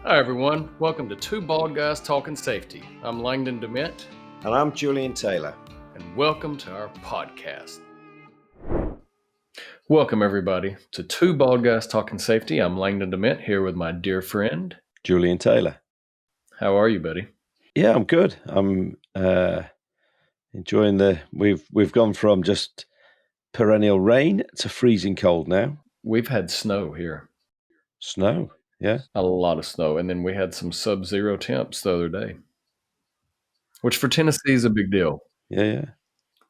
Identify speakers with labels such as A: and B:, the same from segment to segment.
A: Hi, everyone. Welcome to Two Bald Guys Talking Safety. I'm Langdon and Julian.
B: And I'm Julian Taylor.
A: And welcome to our podcast. Welcome, everybody, to Two Bald Guys Talking Safety. I'm Langdon and Julian here with my dear friend,
B: Julian Taylor.
A: How are you, buddy?
B: Yeah, I'm good. I'm enjoying we've gone from just perennial rain to freezing cold now.
A: We've had snow here.
B: Snow, yeah.
A: A lot of snow. And then we had some sub-zero temps the other day, which for Tennessee is a big deal.
B: Yeah.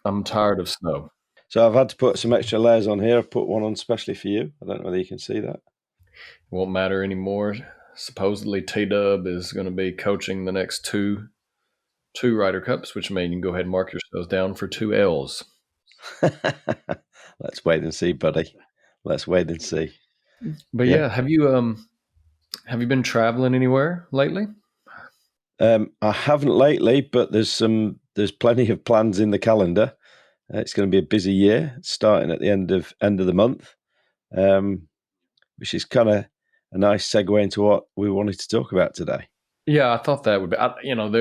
A: I'm tired of snow.
B: So I've had to put some extra layers on here. I've put one on specially for you. I don't know whether you can see that.
A: It won't matter anymore. Supposedly T-Dub is going to be coaching the next two Ryder Cups, which means you can go ahead and mark yourselves down for 2 L's.
B: Let's wait and see, buddy. Let's wait and see.
A: But yeah, have you been traveling anywhere lately?
B: I haven't lately, but there's plenty of plans in the calendar. It's going to be a busy year, starting at the end of the month, which is kind of a nice segue into what we wanted to talk about today.
A: Yeah, I thought that would be.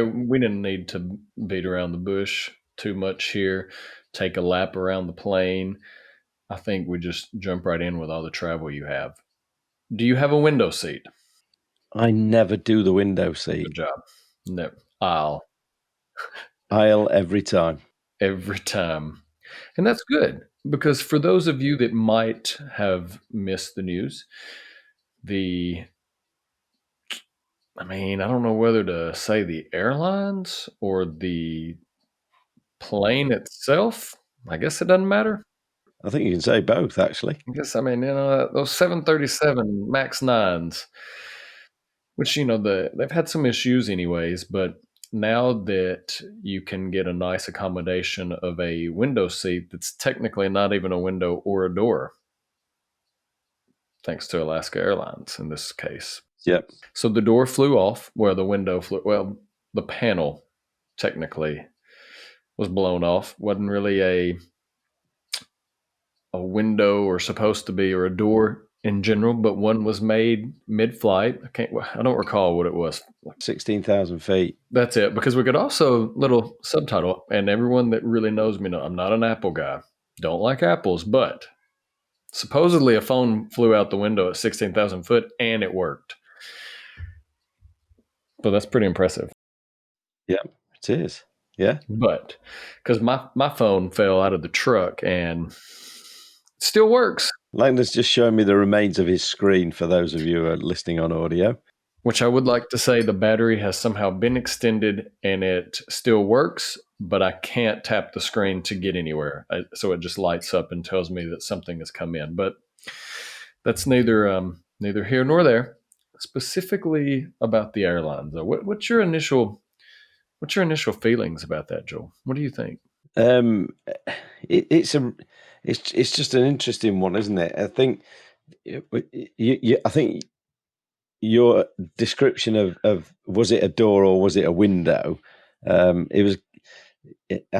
A: We didn't need to beat around the bush too much here. Take a lap around the plane. I think we just jump right in with all the travel you have. Do you have a window seat?
B: I never do the window seat.
A: Good job. No, aisle
B: every time.
A: Every time. And that's good, because for those of you that might have missed the news, I don't know whether to say the airlines or the plane itself. I guess it doesn't matter.
B: I think you can say both, actually.
A: I guess, those 737 MAX 9s, which, they've had some issues anyways, but now that you can get a nice accommodation of a window seat that's technically not even a window or a door, thanks to Alaska Airlines in this case.
B: Yep.
A: So the door flew off, the panel technically was blown off. Wasn't really a window or supposed to be, or a door in general, but one was made mid-flight. I don't recall what it was.
B: 16,000 feet.
A: That's it, because we could also, little subtitle, and everyone that really knows me knows I'm not an Apple guy. Don't like apples, but supposedly a phone flew out the window at 16,000 foot and it worked. But that's pretty impressive.
B: Yeah, it is. Yeah.
A: But because my phone fell out of the truck and it still works.
B: Langdon's just showing me the remains of his screen for those of you who are listening on audio.
A: Which I would like to say the battery has somehow been extended and it still works, but I can't tap the screen to get anywhere. So it just lights up and tells me that something has come in. But that's neither here nor there. Specifically about the airlines, though, what's your initial feelings about that, Joel? What do you think?
B: It's just an interesting one, isn't it? I think your description of was it a door or was it a window? I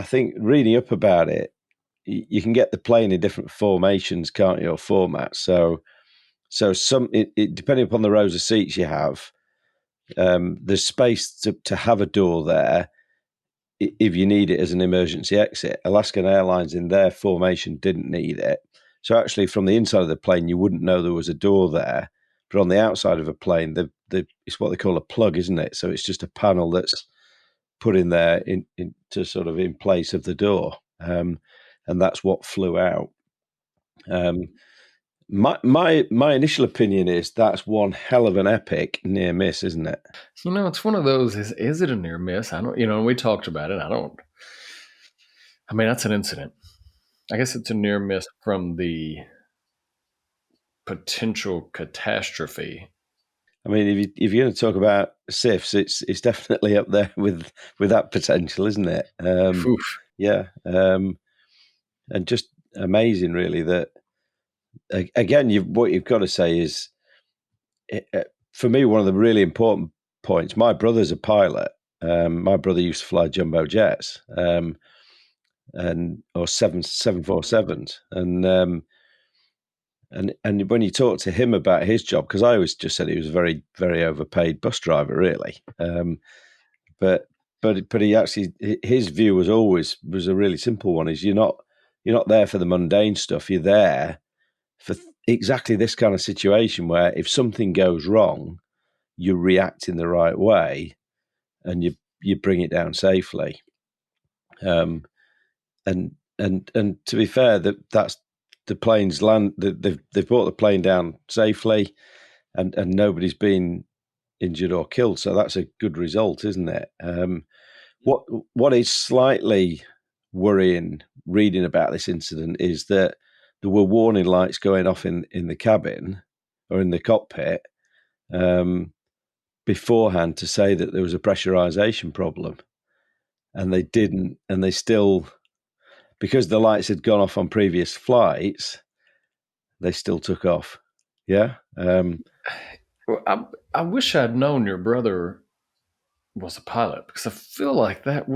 B: think reading up about it, you can get the plane in different formations, can't you, or formats? So depending upon the rows of seats you have, there's space to have a door there if you need it as an emergency exit. Alaskan Airlines in their formation didn't need it. So actually from the inside of the plane, you wouldn't know there was a door there. But on the outside of a plane, it's what they call a plug, isn't it? So it's just a panel that's put in there to sort of in place of the door. And that's what flew out. My initial opinion is that's one hell of an epic near miss, isn't it?
A: It's one of those. Is it a near miss? I don't. We talked about it. That's an incident. I guess it's a near miss from the potential catastrophe.
B: If you're going to talk about SIFs, it's definitely up there with that potential, isn't it? Yeah, and just amazing, really. That again, what you've got to say is, for me, one of the really important points. My brother's a pilot. My brother used to fly jumbo jets, or 747s, and And when you talk to him about his job, because I always just said he was a very, very overpaid bus driver, really. But he actually, his view was a really simple one: is you're not there for the mundane stuff. You're there for exactly this kind of situation where if something goes wrong, you react in the right way and you bring it down safely. Um, and to be fair, that's the plane's land. They've brought the plane down safely, and nobody's been injured or killed. So that's a good result, isn't it? What what is slightly worrying reading about this incident is that there were warning lights going off in the cabin or in the cockpit beforehand to say that there was a pressurization problem, and they didn't, and they still, because the lights had gone off on previous flights, they still took off. Yeah.
A: Well, I wish I'd known your brother was a pilot, because I feel like that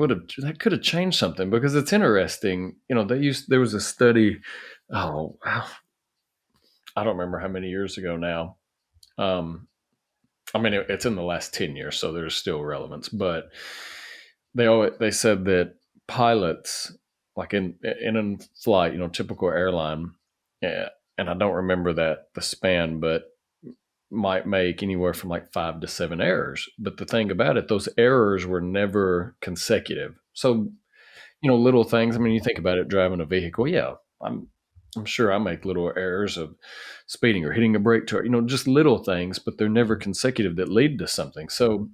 A: could have changed something, because it's interesting. There was a study. Oh, I don't remember how many years ago now. Um, I mean, it's in the last 10 years, so there's still relevance. But they said that pilots, like in a flight, typical airline, yeah, and I don't remember the span, but might make anywhere from like 5 to 7 errors. But the thing about it, those errors were never consecutive. So, little things. I mean, you think about it, driving a vehicle. Yeah, I'm sure I make little errors of speeding or hitting a brake to, just little things, but they're never consecutive that lead to something. So,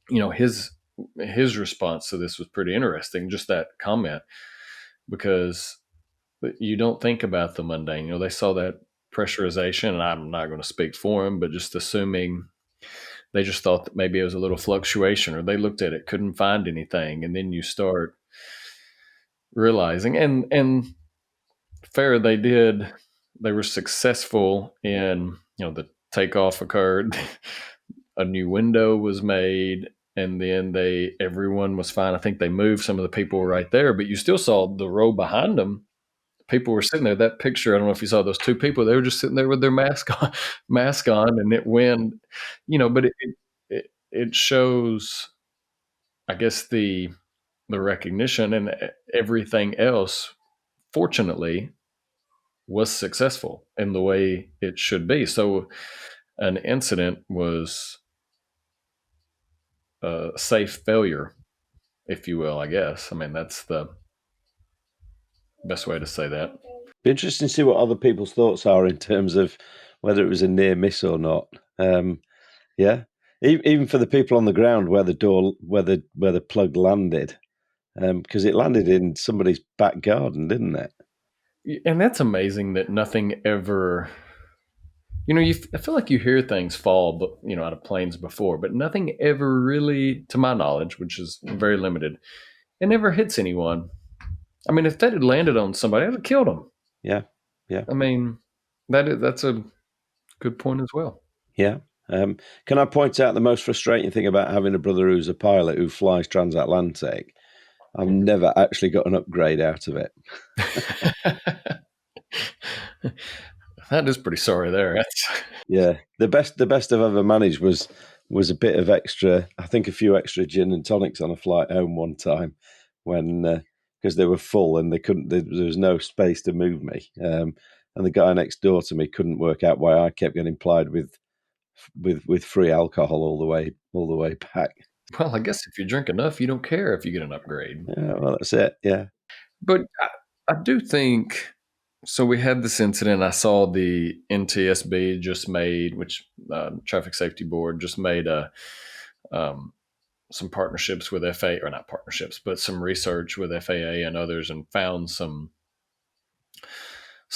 A: his response to this was pretty interesting, just that comment, because you don't think about the mundane. They saw that pressurization, and I'm not going to speak for him, but just assuming they just thought that maybe it was a little fluctuation, or they looked at it, couldn't find anything, and then you start realizing, and fair, they were successful in, the takeoff occurred, a new window was made, and then everyone was fine. I think they moved, some of the people were right there, but you still saw the row behind them. People were sitting there. That picture, I don't know if you saw those two people. They were just sitting there with their mask on, and it went, But it shows, I guess, the recognition, and everything else, fortunately, was successful in the way it should be. So an incident was a safe failure, if you will, I guess. I mean, that's the best way to say that.
B: Be interesting to see what other people's thoughts are in terms of whether it was a near miss or not. Yeah, even for the people on the ground where the plug landed, because it landed in somebody's back garden, didn't it?
A: And that's amazing that nothing ever, I feel like you hear things fall, but out of planes before, but nothing ever really, to my knowledge, which is very limited, it never hits anyone. I mean, if that had landed on somebody, it would have killed them.
B: Yeah, yeah,
A: I mean, that's a good point as well.
B: yeah. Can I point out the most frustrating thing about having a brother who's a pilot who flies transatlantic? I've never actually got an upgrade out of it.
A: That is pretty sorry there. That's
B: Yeah, the best I've ever managed was a bit of extra. I think a few extra gin and tonics on a flight home one time when because they were full and they couldn't. There was no space to move me, and the guy next door to me couldn't work out why I kept getting plied with free alcohol all the way back.
A: well, I guess if you drink enough, you don't care if you get an upgrade.
B: Yeah, well, that's it. Yeah,
A: But I do think so. We had this incident. I saw the NTSB just made, which Traffic Safety Board just made um, some partnerships with FAA, or not partnerships, but some research with FAA and others, and found some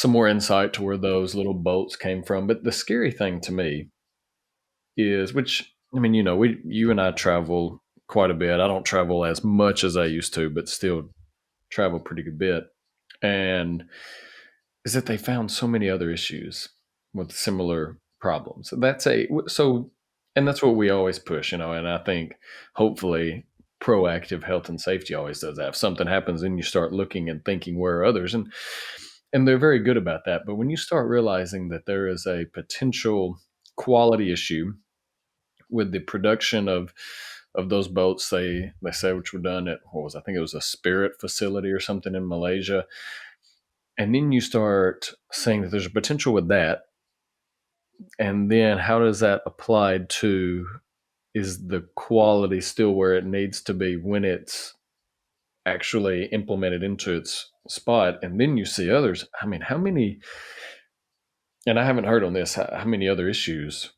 A: more insight to where those little boats came from. But the scary thing to me is, which, I mean, you and I travel quite a bit. I don't travel as much as I used to, but still travel pretty good bit. And is that they found so many other issues with similar problems. And that's what we always push, and I think hopefully proactive health and safety always does that. If something happens, then you start looking and thinking where are others. And and they're very good about that. But when you start realizing that there is a potential quality issue with the production of those boats, they say, which were done at, what was, I think it was a Spirit facility or something in Malaysia, and then you start saying that there's a potential with that, and then how does that apply to, is the quality still where it needs to be when it's actually implemented into its spot? And then you see others. I mean, how many, and I haven't heard on this, how many other issues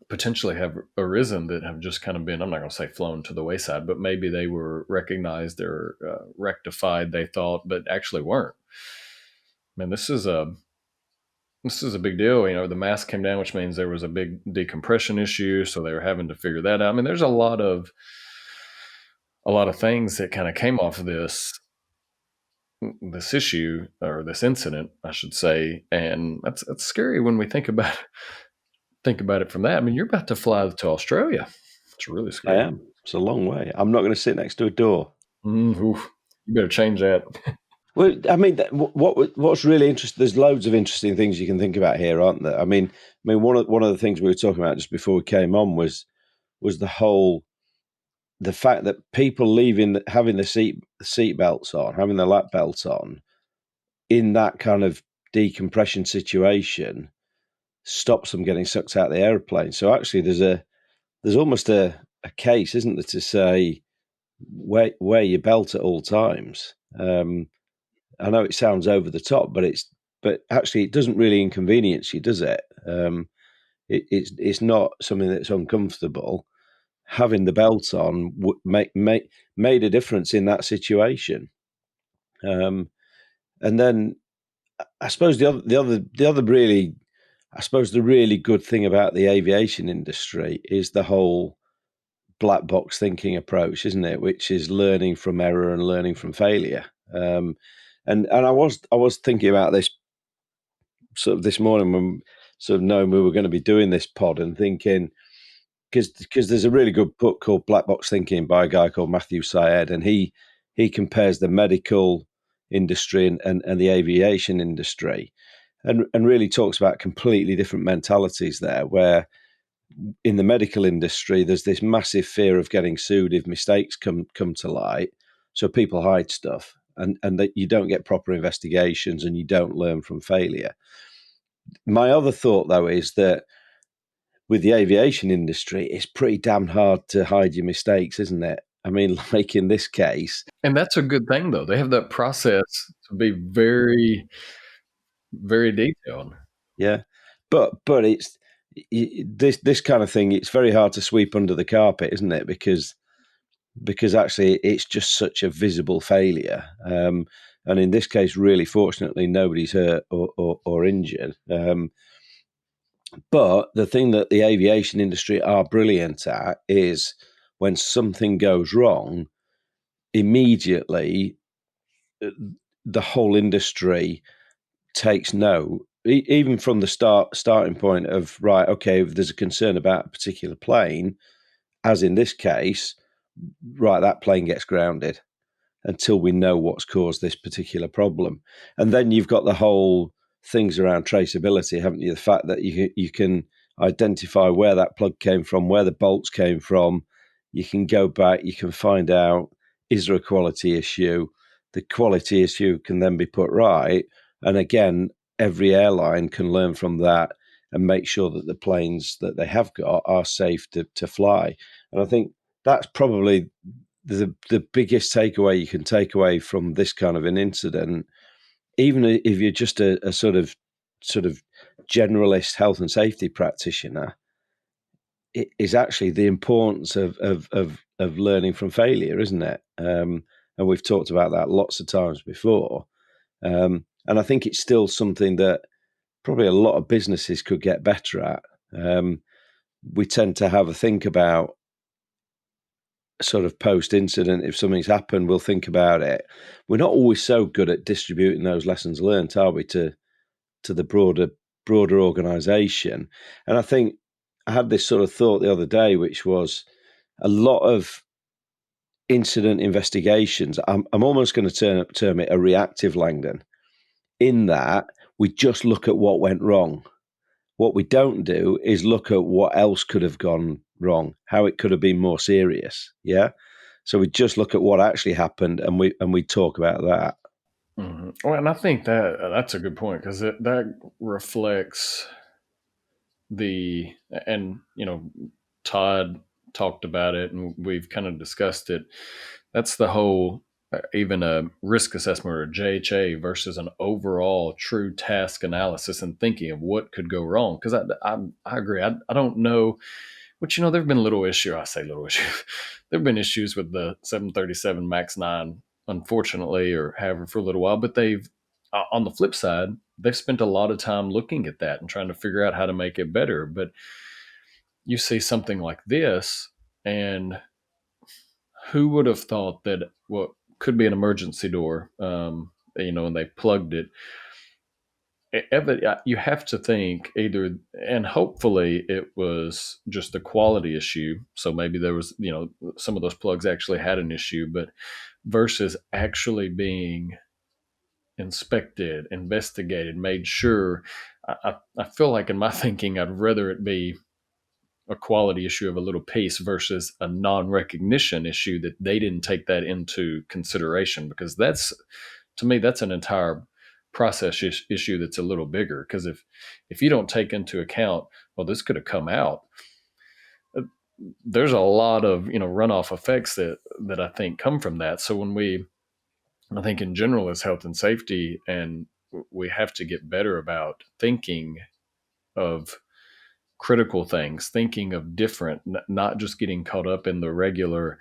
A: potentially have arisen that have just kind of been, I'm not going to say flown to the wayside, but maybe they were recognized or rectified, they thought, but actually weren't. Man, this is a big deal. You know, the mask came down, which means there was a big decompression issue, so they were having to figure that out. I mean, there's a lot of things that kind of came off of this issue, or this incident, I should say, and that's scary when we think about it from that. I mean, you're about to fly to Australia. It's really
B: I
A: scary.
B: am. It's a long way. I'm not going to sit next to a door.
A: Oof. You better change that.
B: Well, I mean, what's really interesting? There's loads of interesting things you can think about here, aren't there? I mean, one of the things we were talking about just before we came on was the fact that people having the seat belts on, having the lap belts on, in that kind of decompression situation, stops them getting sucked out of the aeroplane. So actually, there's almost a case, isn't there, to say wear your belt at all times. I know it sounds over the top, but actually it doesn't really inconvenience you, does it? It's not something that's uncomfortable. Having the belt on made a difference in that situation. And then I suppose the really good thing about the aviation industry is the whole black box thinking approach, isn't it? Which is learning from error and learning from failure. And I was thinking about this sort of this morning when sort of knowing we were going to be doing this pod and thinking, because there's a really good book called Black Box Thinking by a guy called Matthew Syed, and he compares the medical industry and the aviation industry, and really talks about completely different mentalities there. Where in the medical industry, there's this massive fear of getting sued if mistakes come to light, so people hide stuff, and that you don't get proper investigations and you don't learn from failure. My other thought, though, is that with the aviation industry, it's pretty damn hard to hide your mistakes, isn't it? I mean, like in this case,
A: And that's a good thing, though. They have that process to be very, very detailed.
B: yeah, but it's this kind of thing. It's very hard to sweep under the carpet, isn't it? Because actually, it's just such a visible failure. And in this case, really fortunately, nobody's hurt or injured. But the thing that the aviation industry are brilliant at is when something goes wrong, immediately the whole industry takes note, even from the starting point of, right, okay, if there's a concern about a particular plane, as in this case, right, that plane gets grounded until we know what's caused this particular problem. And then you've got the whole things around traceability, haven't you? The fact that you can identify where that plug came from, where the bolts came from. You can go back, you can find out, is there a quality issue? The quality issue can then be put right. And again, every airline can learn from that and make sure that the planes that they have got are safe to fly. And I think that's probably the biggest takeaway you can take away from this kind of an incident, even if you're just a sort of generalist health and safety practitioner, it is actually the importance of learning from failure, isn't it? And we've talked about that lots of times before. And I think it's still something that probably a lot of businesses could get better at. We tend to have a think about sort of post incident. If something's happened, we'll think about it. We're not always so good at distributing those lessons learned, are we, to the broader organization? And I think I had this sort of thought the other day, which was a lot of incident investigations. I'm almost going to term it a reactive Langdon, in that we just look at what went wrong. What we don't do is look at what else could have gone wrong, how it could have been more serious. Yeah. So we just look at what actually happened, and we talk about that.
A: Well, and I think that that's a good point because that reflects the and Todd talked about it and we've kind of discussed it. That's the whole even a risk assessment or a JHA versus an overall true task analysis and thinking of what could go wrong. Because I agree. I don't know. Which there have been little issues. I say little issues. There have been issues with the 737 Max 9, unfortunately, or however, for a little while. But they've, on the flip side, they've spent a lot of time looking at that and trying to figure out how to make it better. But you see something like this, and who would have thought that what could be an emergency door, and they plugged it. You have to think either, and hopefully it was just a quality issue. So maybe there was, some of those plugs actually had an issue, but versus actually being inspected, investigated, made sure. I feel like in my thinking, I'd rather it be a quality issue of a little piece versus a non-recognition issue that they didn't take that into consideration, because that's, to me, that's an entire process issue that's a little bigger. Because if you don't take into account, well, this could have come out, there's a lot of runoff effects that I think come from that. So I think in general as health and safety, and we have to get better about thinking of critical things, thinking of different, not just getting caught up in the regular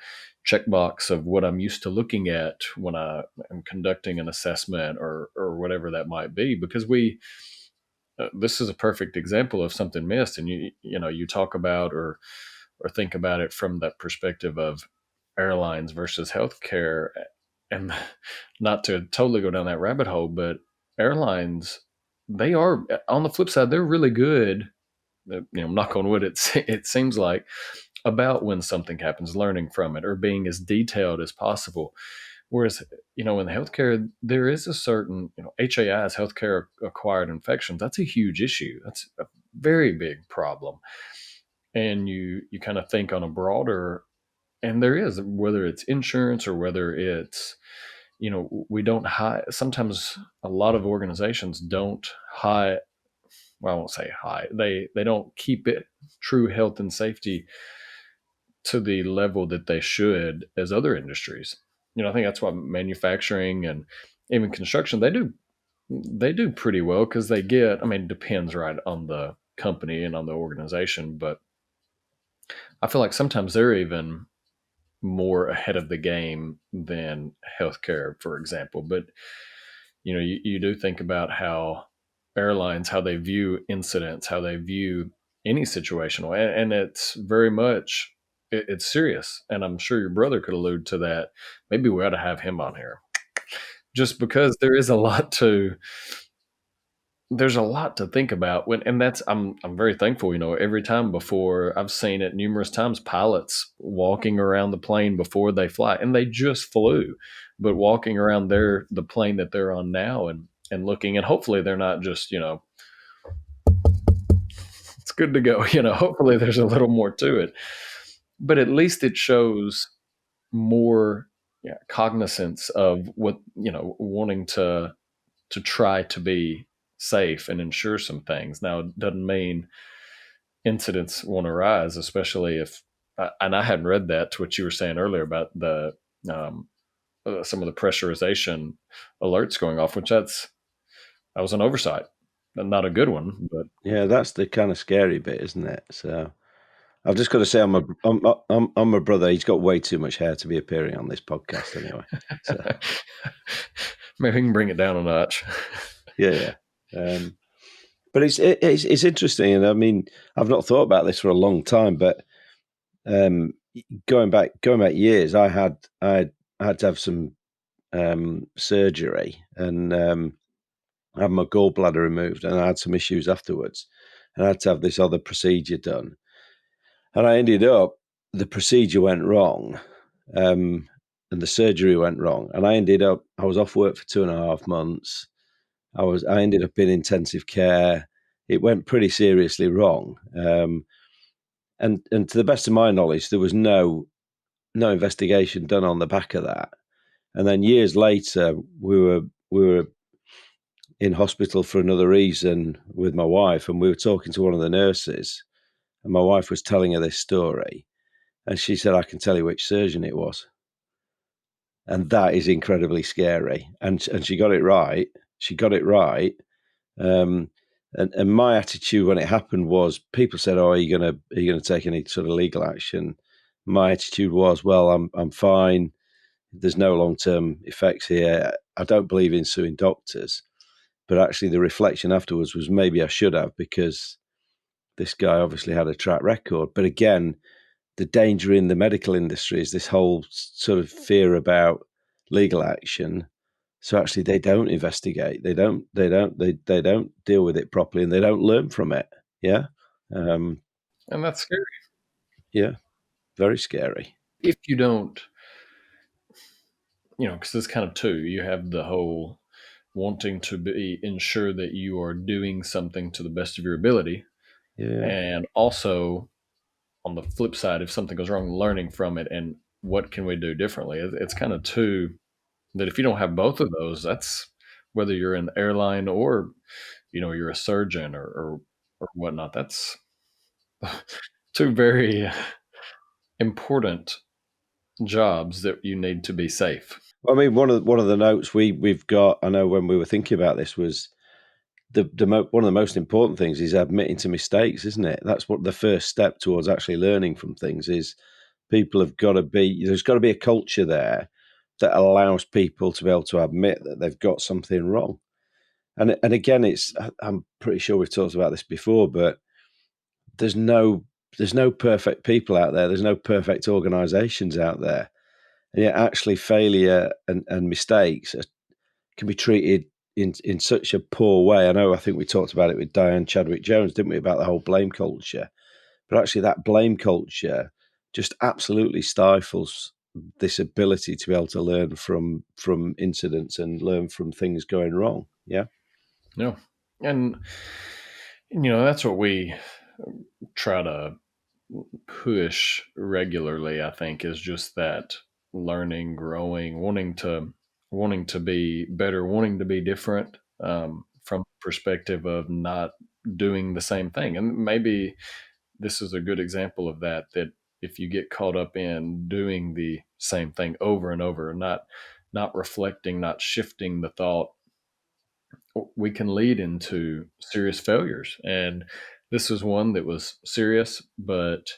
A: checkbox of what I'm used to looking at when I am conducting an assessment or whatever that might be. Because this is a perfect example of something missed, and you talk about or think about it from that perspective of airlines versus healthcare, and not to totally go down that rabbit hole, but airlines, they are, on the flip side, they're really good, knock on wood, it seems like, about when something happens, learning from it or being as detailed as possible. Whereas, in the healthcare, there is a certain, HAIs, healthcare acquired infections. That's a huge issue. That's a very big problem. And you kind of think on a broader, and there is, whether it's insurance or whether it's, we don't hide. Sometimes a lot of organizations don't hide. Well, I won't say high. They don't keep it true health and safety to the level that they should as other industries. I think that's why manufacturing and even construction, they do pretty well, because they get, I mean, it depends, right, on the company and on the organization, but I feel like sometimes they're even more ahead of the game than healthcare, for example. But you do think about how airlines, how they view incidents, how they view any situational, and it's very much, it's serious. And I'm sure your brother could allude to that. Maybe we ought to have him on here, just because there's a lot to think about when, and that's, I'm very thankful, every time before, I've seen it numerous times, pilots walking around the plane before they fly, and they just flew, but walking around the plane that they're on now, and looking, and hopefully they're not just, it's good to go, hopefully there's a little more to it, but at least it shows more, yeah, cognizance of what, wanting to try to be safe and ensure some things. Now, it doesn't mean incidents won't arise, especially if, and I hadn't read that, to what you were saying earlier about the um, some of the pressurization alerts going off, which that was an oversight, not a good one, but
B: Yeah, that's the kind of scary bit, isn't it? So I've just got to say, I'm my brother. He's got way too much hair to be appearing on this podcast, anyway. So
A: maybe we can bring it down a notch.
B: yeah. But it's interesting, and I mean, I've not thought about this for a long time, but going back years, I had to have some surgery, and I had my gallbladder removed, and I had some issues afterwards, and I had to have this other procedure done, and I ended up, the procedure went wrong, and the surgery went wrong, and I was off work for 2.5 months. I ended up in intensive care. It went pretty seriously wrong, and to the best of my knowledge, there was no investigation done on the back of that. And then years later, we were in hospital for another reason with my wife, and we were talking to one of the nurses, and my wife was telling her this story, and she said, "I can tell you which surgeon it was," and that is incredibly scary. And she got it right. She got it right. Um, and my attitude when it happened was, people said, "Oh, are you gonna take any sort of legal action?" My attitude was, "Well, I'm fine. There's no long term effects here. I don't believe in suing doctors." But actually, the reflection afterwards was, maybe I should have, because this guy obviously had a track record. But again, the danger in the medical industry is this whole sort of fear about legal action. So actually, they don't investigate. They don't deal with it properly, and they don't learn from it. Yeah, um,
A: And that's scary.
B: yeah, very scary.
A: If you don't, because it's kind of two. You have the whole wanting to be ensure that you are doing something to the best of your ability,
B: Yeah,
A: and also on the flip side, if something goes wrong, learning from it and what can we do differently. It's kind of two that if you don't have both of those, that's whether you're in the airline or you're a surgeon or whatnot. That's two very important jobs that you need to be safe.
B: I mean, one of the notes we've got, I know when we were thinking about this, was one of the most important things is admitting to mistakes, isn't it? That's what the first step towards actually learning from things is. People have got to be, there's got to be a culture there that allows people to be able to admit that they've got something wrong. And again, I'm pretty sure we've talked about this before, but there's no there's no perfect people out there. There's no perfect organizations out there. And yet actually failure and mistakes can be treated in such a poor way. I think we talked about it with Diane Chadwick Jones, didn't we, about the whole blame culture. But actually, that blame culture just absolutely stifles this ability to be able to learn from incidents and learn from things going wrong. Yeah,
A: Yeah. And that's what we try to push regularly, I think, is just that learning, growing, wanting to be better, wanting to be different, from the perspective of not doing the same thing. And maybe this is a good example of that, that if you get caught up in doing the same thing over and over, not reflecting, not shifting the thought, we can lead into serious failures. And this is one that was serious, but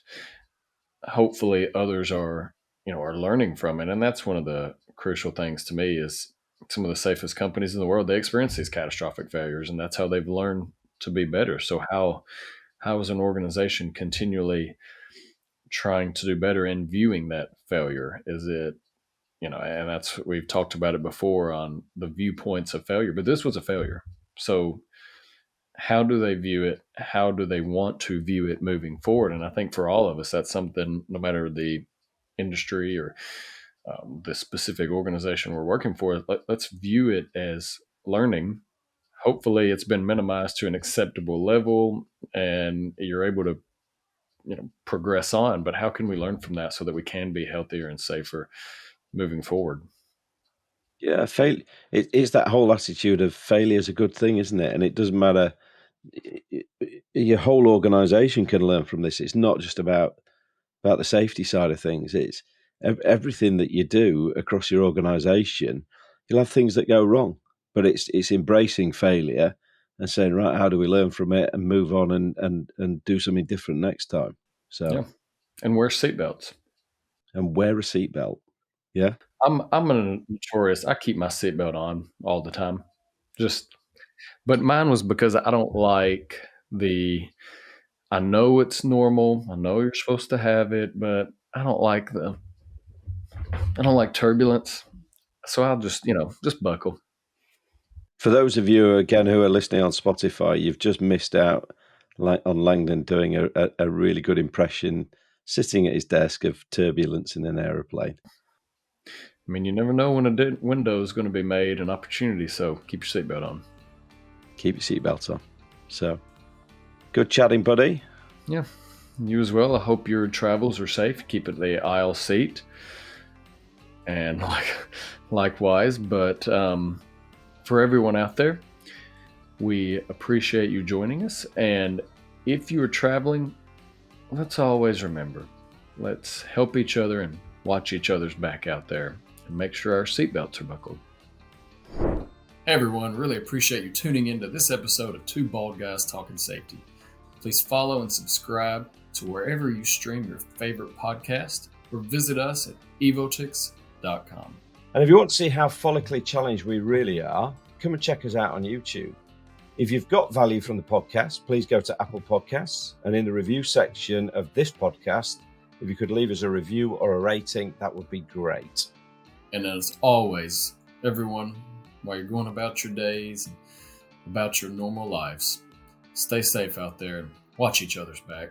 A: hopefully others are learning from it. And that's one of the crucial things to me is some of the safest companies in the world, they experience these catastrophic failures, and that's how they've learned to be better. So how is an organization continually trying to do better and viewing that failure? Is it, and that's, we've talked about it before on the viewpoints of failure, but this was a failure. So how do they view it? How do they want to view it moving forward? And I think for all of us, that's something, no matter the industry or the specific organization we're working for, let's view it as learning. Hopefully, it's been minimized to an acceptable level, and you're able to progress on. But how can we learn from that so that we can be healthier and safer moving forward?
B: yeah. It's that whole attitude of failure is a good thing, isn't it? And it doesn't matter. Your whole organization can learn from this. It's not just about the safety side of things. It's everything that you do across your organization. You'll have things that go wrong, but it's embracing failure and saying, right, how do we learn from it and move on and do something different next time?
A: Yeah,
B: So,
A: and wear seatbelts.
B: and wear a seatbelt. Yeah.
A: I'm a notorious. I keep my seatbelt on all the time. Just, but mine was because I don't like the. I know it's normal. I know you're supposed to have it, but I don't like the. I don't like turbulence, so I'll just buckle.
B: For those of you again who are listening on Spotify, you've just missed out on Langdon doing a really good impression sitting at his desk of turbulence in an aeroplane.
A: I mean, you never know when a window is going to be made, an opportunity. So keep your seatbelt on.
B: keep your seatbelt on. So, good chatting, buddy.
A: Yeah, you as well. I hope your travels are safe. Keep it the aisle seat. And likewise, but for everyone out there, we appreciate you joining us. And if you are traveling, let's always remember, let's help each other and watch each other's back out there and make sure our seatbelts are buckled. Hey everyone, really appreciate you tuning into this episode of Two Bald Guys Talking Safety. Please follow and subscribe to wherever you stream your favorite podcast or visit us at evotics.com.
B: And if you want to see how follically challenged we really are, come and check us out on YouTube. If you've got value from the podcast, please go to Apple Podcasts, and in the review section of this podcast, if you could leave us a review or a rating, that would be great.
A: And as always, everyone, while you're going about your days and about your normal lives, stay safe out there and watch each other's back.